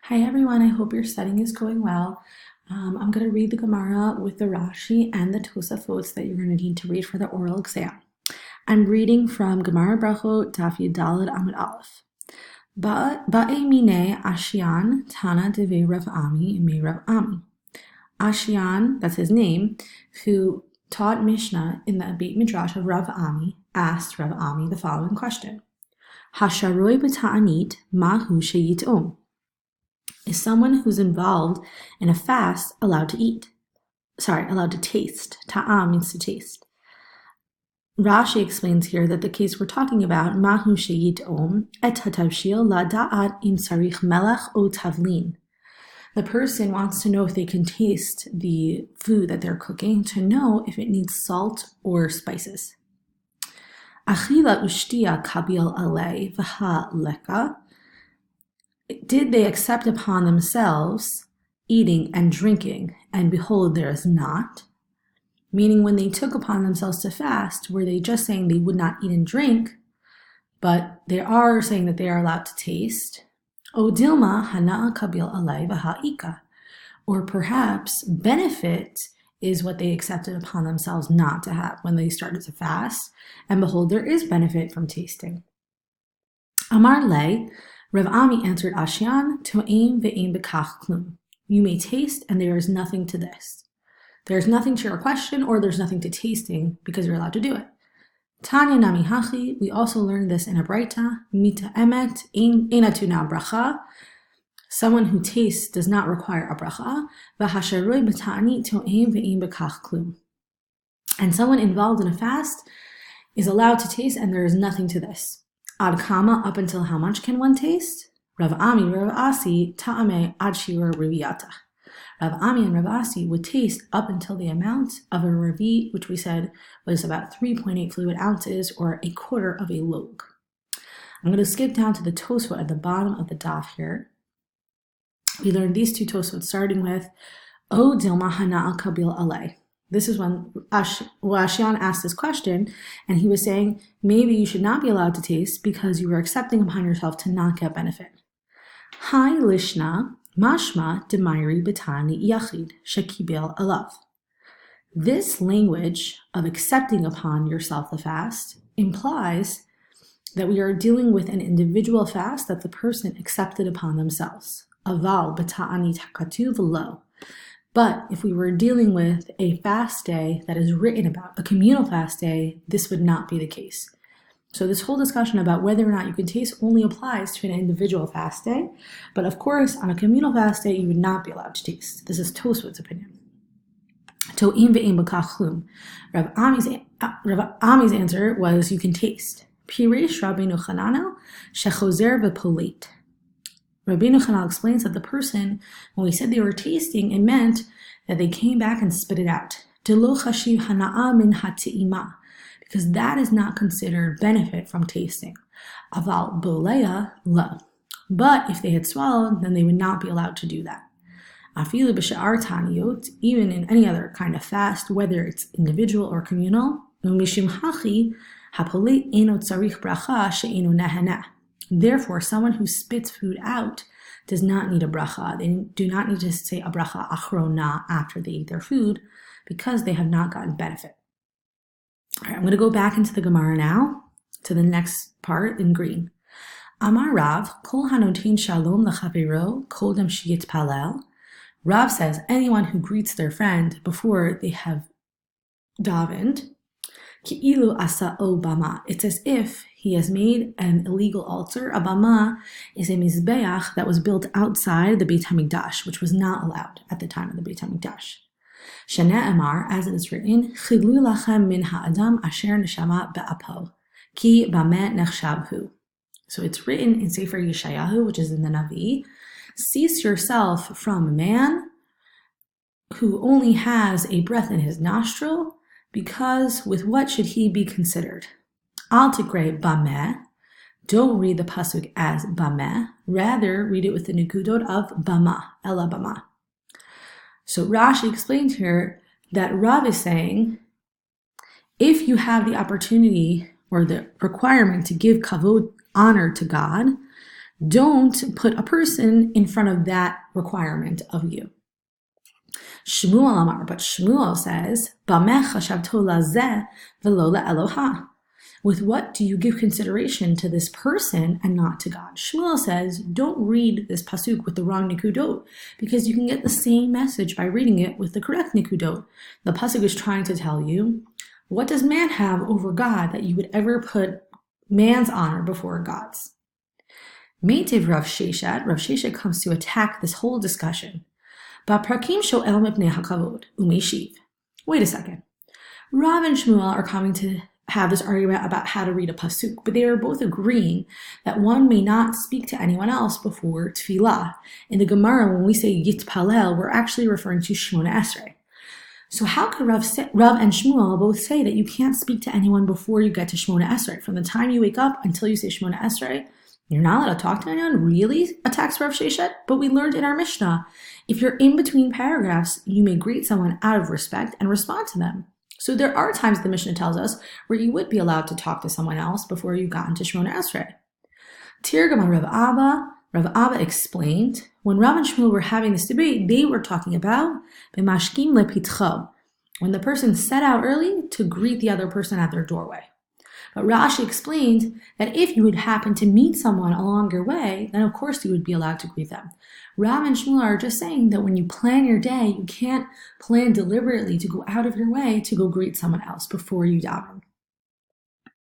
Hi everyone, I hope your studying is going well. I'm going to read the Gemara with the Rashi and the Tosafot that you're going to need to read for the oral exam. I'm reading from Gemara Brachot, Daf Yud Daled Amud Aleph. Ba'e mine Ashian Tana Deve Rav Ami Me Rav Ami. Ashian, that's his name, who taught Mishnah in the Beit Midrash of Rav Ami, asked Rav Ami the following question: Hasharoi b'ta'anit mahu sheyit'om. Is someone who's involved in a fast allowed to eat? Allowed to taste. Ta'am means to taste. Rashi explains here that the case we're talking about, mahu sheyit'om et hatavshil la da'at im sarich melech o tavlin. The person wants to know if they can taste the food that they're cooking, to know if it needs salt or spices. Achila ushtia kabil alei v'ha leka. Did they accept upon themselves eating and drinking, and behold, there is not? Meaning, when they took upon themselves to fast, were they just saying they would not eat and drink, but they are saying that they are allowed to taste? O dilma hana'a kabil alei v'ha'ika. Or perhaps benefit is what they accepted upon themselves not to have when they started to fast, and behold, there is benefit from tasting. Amar lei, Rav Ami answered Ashian, to'im ve'im bekach klum. You may taste, and there is nothing to this. There's nothing to your question, or there's nothing to tasting, because you're allowed to do it. Tanya nami hachi, we also learned this in a braita, mita emet einatuna bracha. Someone who tastes does not require a bracha. V'hasharoi b'ta'ani to'im ve'im bekach klum. And someone involved in a fast is allowed to taste, and there is nothing to this. Ad kama, up until how much can one taste? Rav Ami, Rav Asi, ta'ame ad shira reviyata. Rav Ami and Rav Asi would taste up until the amount of a revi, which we said was about 3.8 fluid ounces, or a quarter of a log. I'm going to skip down to the Tosfot at the bottom of the daf here. We learned these two Tosfot, starting with O dilma hana al kabil alei. This is when Ashian asked this question, and he was saying, maybe you should not be allowed to taste because you were accepting upon yourself to not get benefit. Hi lishna mashma demairi betani yachid shekibil alav. This language of accepting upon yourself the fast implies that we are dealing with an individual fast that the person accepted upon themselves. Aval beta'ani takatu v'lo. But if we were dealing with a fast day that is written about, a communal fast day, this would not be the case. So this whole discussion about whether or not you can taste only applies to an individual fast day. But of course, on a communal fast day, you would not be allowed to taste. This is Tosfot's opinion. To'im ve'im b'kach klum. Rav Ami's answer was, you can taste. Piresh Rabbeinu Chananel shechozer v'polit. Rabbeinu Chananel explains that the person, when we said they were tasting, it meant that they came back and spit it out. Delo chashiv hana'a min hati'ima, because that is not considered benefit from tasting. Aval boleya la. But if they had swallowed, then they would not be allowed to do that. Afilu b'sha'ar taniyot, even in any other kind of fast, whether it's individual or communal, mishim hachi hapolit eno tzarich bracha she'eno nehana. Therefore, someone who spits food out does not need a bracha. They do not need to say a bracha achrona after they eat their food, because they have not gotten benefit. All right, I'm going to go back into the Gemara now to the next part in green. Amar Rav, kol hanotin shalom lechavero kol dem sheyitpalel. Rav says anyone who greets their friend before they have davened, ki'ilu asa o bama. It's as if he has made an illegal altar. A bama is a mizbeach that was built outside the Beit HaMikdash, which was not allowed at the time of the Beit HaMikdash. Shana Amar, as it is written, Chidlu lachem min ha'adam asher neshama be'apo, ki bameh nechshabhu. So it's written in Sefer Yeshayahu, which is in the Navi, cease yourself from a man who only has a breath in his nostril, because with what should he be considered? Al tikrei bameh. Don't read the pasuk as bameh. Rather, read it with the nekudot of bama, ela bama. So Rashi explains here that Rav is saying, if you have the opportunity or the requirement to give kavod, honor to God, Don't put a person in front of that requirement of you. Shmuel Amar, but Shmuel says, Bameh chashavto lazeh v'lo le'eloha. With what do you give consideration to this person and not to God? Shmuel says, don't read this pasuk with the wrong nikudot, because you can get the same message by reading it with the correct nikudot. The pasuk is trying to tell you, what does man have over God that you would ever put man's honor before God's? Meitiv Rav Sheshet comes to attack this whole discussion. Ba'prakim sho'el mipnei hakavod u'meshiv. Wait a second. Rav and Shmuel are coming to have this argument about how to read a pasuk, but they are both agreeing that one may not speak to anyone else before tefillah. In the Gemara, when we say yitpalel, we're actually referring to Shmona Esrei. So how could Rav and Shmuel both say that you can't speak to anyone before you get to Shmona Esrei? From the time you wake up until you say Shmona Esrei, you're not allowed to talk to anyone? Really? Attacks Rav Sheshet? But we learned in our Mishnah, if you're in between paragraphs, you may greet someone out of respect and respond to them. So there are times the Mishnah tells us where you would be allowed to talk to someone else before you got into Shmona Esrei. Tirgama Rav Abba explained, when Rav and Shmuel were having this debate, they were talking about b'mashkim lepitcho, when the person set out early to greet the other person at their doorway. But Rashi explained that if you would happen to meet someone along your way, then of course you would be allowed to greet them. Rav and Shmuel are just saying that when you plan your day, you can't plan deliberately to go out of your way to go greet someone else before you daven.